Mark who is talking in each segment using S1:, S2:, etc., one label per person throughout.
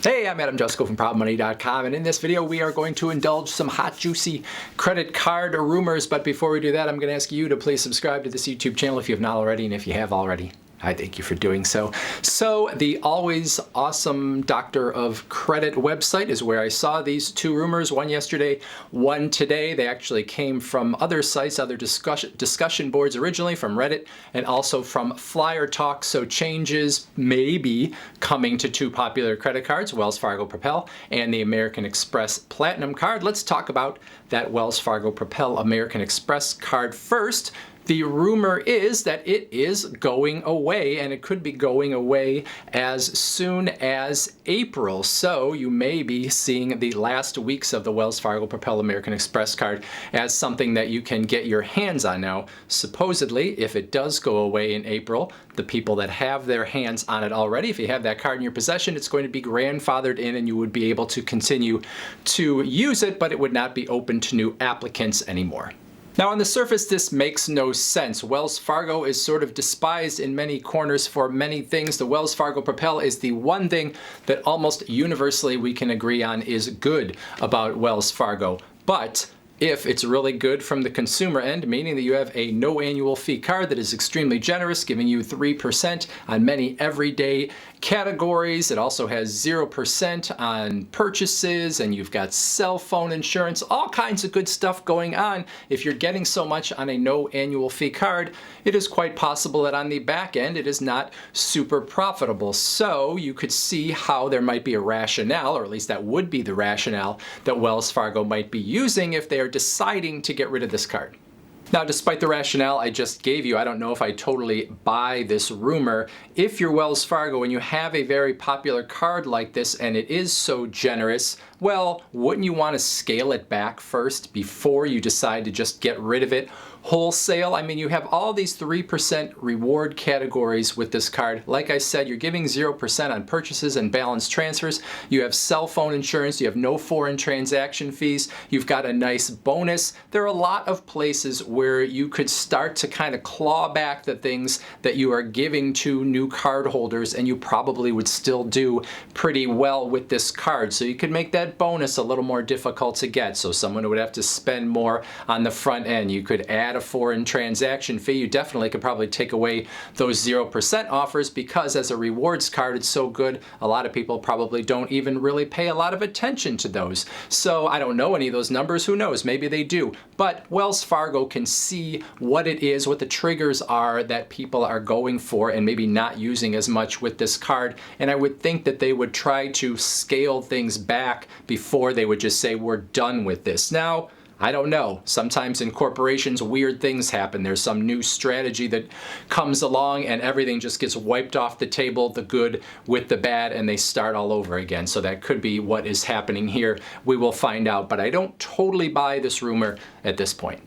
S1: Hey, I'm Adam Jusko from PropMoney.com, and in this video we are going to indulge some hot, juicy credit card rumors. But before we do that, I'm going to ask you to please subscribe to this YouTube channel if you have not already, and if you have already, I thank you for doing so. So the always awesome Doctor of Credit website is where I saw these two rumors, one yesterday, one today. They actually came from other sites, other discussion boards originally, from Reddit and also from Flyer Talk. So changes may be coming to two popular credit cards, Wells Fargo Propel and the American Express Platinum card. Let's talk about that Wells Fargo Propel American Express card first. The rumor is that it is going away, and it could be going away as soon as April. So you may be seeing the last weeks of the Wells Fargo Propel American Express card as something that you can get your hands on. Now, supposedly, if it does go away in April, the people that have their hands on it already, if you have that card in your possession, it's going to be grandfathered in and you would be able to continue to use it, but it would not be open to new applicants anymore. Now, on the surface, this makes no sense. Wells Fargo is sort of despised in many corners for many things. The Wells Fargo Propel is the one thing that almost universally we can agree on is good about Wells Fargo. But if it's really good from the consumer end, meaning that you have a no annual fee card that is extremely generous, giving you 3% on many everyday categories. It also has 0% on purchases, and you've got cell phone insurance, all kinds of good stuff going on. If you're getting so much on a no annual fee card, it is quite possible that on the back end it is not super profitable. So you could see how there might be a rationale, or at least that would be the rationale that Wells Fargo might be using if they are deciding to get rid of this card. Now, despite the rationale I just gave you, I don't know if I totally buy this rumor. If you're Wells Fargo and you have a very popular card like this and it is so generous, well, wouldn't you want to scale it back first before you decide to just get rid of it wholesale? I mean, you have all these 3% reward categories with this card. Like I said, you're giving 0% on purchases and balance transfers. You have cell phone insurance. You have no foreign transaction fees. You've got a nice bonus. There are a lot of places where you could start to kind of claw back the things that you are giving to new card holders, and you probably would still do pretty well with this card. So you could make that bonus a little more difficult to get. So someone would have to spend more on the front end. You could add a foreign transaction fee. You definitely could probably take away those 0% offers, because as a rewards card, it's so good, a lot of people probably don't even really pay a lot of attention to those. So I don't know any of those numbers. Who knows? Maybe they do. But Wells Fargo can see what it is, what the triggers are that people are going for and maybe not using as much with this card. And I would think that they would try to scale things back before they would just say, we're done with this. Now, I don't know. Sometimes in corporations, weird things happen. There's some new strategy that comes along and everything just gets wiped off the table, the good with the bad, and they start all over again. So that could be what is happening here. We will find out, but I don't totally buy this rumor at this point.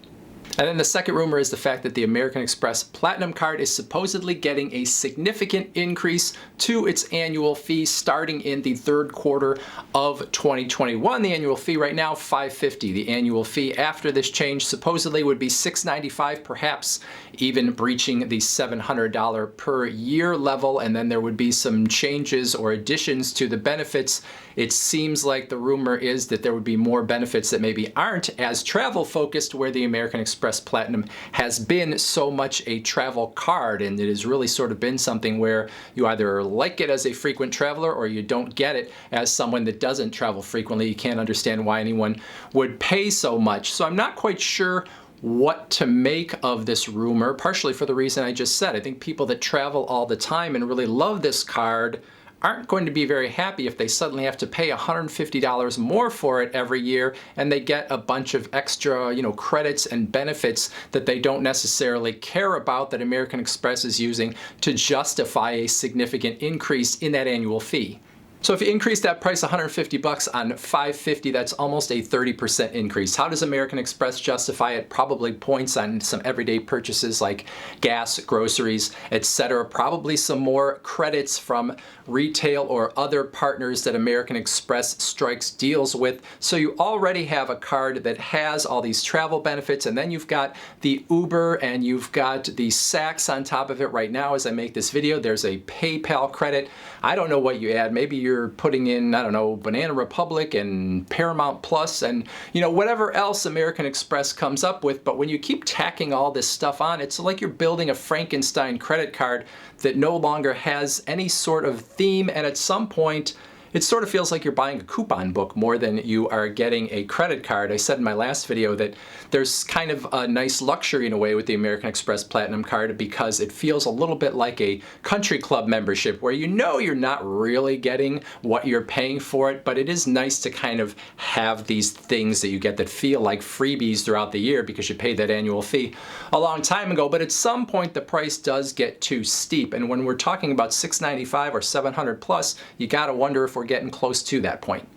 S1: And then the second rumor is the fact that the American Express Platinum card is supposedly getting a significant increase to its annual fee starting in the third quarter of 2021. The annual fee right now, $550. The annual fee after this change supposedly would be $695, perhaps even breaching the $700 per year level. And then there would be some changes or additions to the benefits. It seems like the rumor is that there would be more benefits that maybe aren't as travel focused, where the American Express Platinum has been so much a travel card, and it has really sort of been something where you either like it as a frequent traveler or you don't get it as someone that doesn't travel frequently. You can't understand why anyone would pay so much. So I'm not quite sure what to make of this rumor, partially for the reason I just said. I think people that travel all the time and really love this card aren't going to be very happy if they suddenly have to pay $150 more for it every year, and they get a bunch of extra, credits and benefits that they don't necessarily care about, that American Express is using to justify a significant increase in that annual fee. So if you increase that price $150 on $550, that's almost a 30% increase. How does American Express justify it? Probably points on some everyday purchases like gas, groceries, etc. Probably some more credits from retail or other partners that American Express strikes deals with. So you already have a card that has all these travel benefits, and then you've got the Uber and you've got the Saks on top of it. Right now, as I make this video, there's a PayPal credit. I don't know what you add. Maybe you're putting in, I don't know, Banana Republic and Paramount Plus and, you know, whatever else American Express comes up with. But when you keep tacking all this stuff on, it's like you're building a Frankenstein credit card that no longer has any sort of theme, and at some point it sort of feels like you're buying a coupon book more than you are getting a credit card. I said in my last video that there's kind of a nice luxury in a way with the American Express Platinum card because it feels a little bit like a country club membership where you know you're not really getting what you're paying for it, but it is nice to kind of have these things that you get that feel like freebies throughout the year because you paid that annual fee a long time ago. But at some point the price does get too steep, and when we're talking about $695 or $700 plus, you gotta wonder if we're getting close to that point.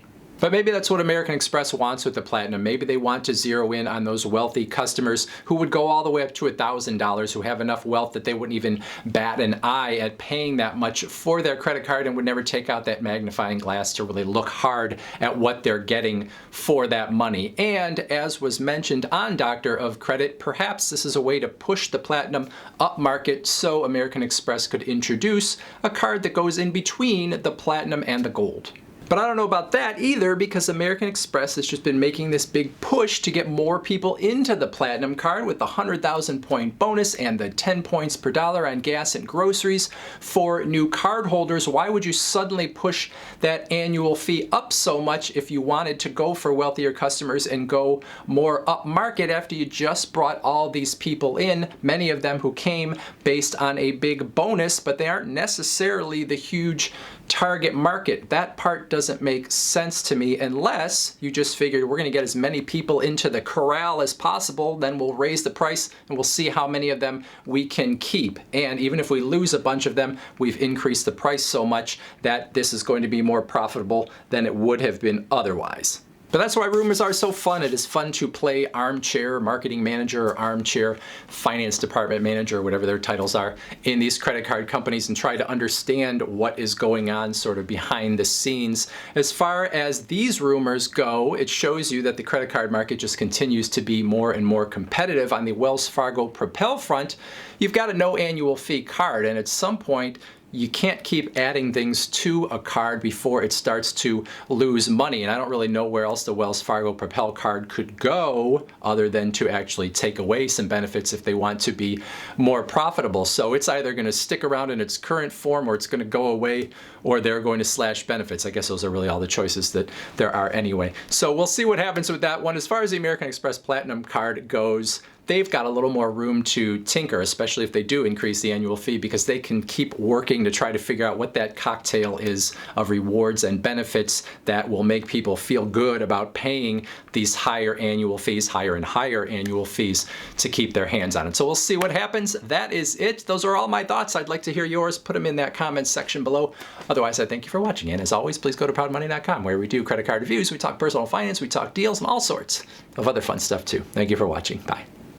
S1: But maybe that's what American Express wants with the Platinum. Maybe they want to zero in on those wealthy customers who would go all the way up to $1,000, who have enough wealth that they wouldn't even bat an eye at paying that much for their credit card and would never take out that magnifying glass to really look hard at what they're getting for that money. And as was mentioned on Doctor of Credit, perhaps this is a way to push the Platinum up market so American Express could introduce a card that goes in between the Platinum and the Gold. But I don't know about that either, because American Express has just been making this big push to get more people into the Platinum card with the 100,000 point bonus and the 10 points per dollar on gas and groceries for new card holders. Why would you suddenly push that annual fee up so much if you wanted to go for wealthier customers and go more up market after you just brought all these people in, many of them who came based on a big bonus, but they aren't necessarily the huge target market? That part doesn't make sense to me unless you just figured we're going to get as many people into the corral as possible, then we'll raise the price and we'll see how many of them we can keep. And even if we lose a bunch of them, we've increased the price so much that this is going to be more profitable than it would have been otherwise. But that's why rumors are so fun. It is fun to play armchair marketing manager or armchair finance department manager, or whatever their titles are, in these credit card companies and try to understand what is going on sort of behind the scenes. As far as these rumors go, it shows you that the credit card market just continues to be more and more competitive. On the Wells Fargo Propel front, you've got a no annual fee card, and at some point, you can't keep adding things to a card before it starts to lose money. And I don't really know where else the Wells Fargo Propel card could go other than to actually take away some benefits if they want to be more profitable. So it's either going to stick around in its current form, or it's going to go away, or they're going to slash benefits. I guess those are really all the choices that there are anyway. So we'll see what happens with that one. As far as the American Express Platinum card goes, they've got a little more room to tinker, especially if they do increase the annual fee, because they can keep working to try to figure out what that cocktail is of rewards and benefits that will make people feel good about paying these higher annual fees, higher and higher annual fees, to keep their hands on it. So we'll see what happens. That is it. Those are all my thoughts. I'd like to hear yours. Put them in that comments section below. Otherwise, I thank you for watching. And as always, please go to proudmoney.com, where we do credit card reviews, we talk personal finance, we talk deals, and all sorts of other fun stuff too. Thank you for watching. Bye.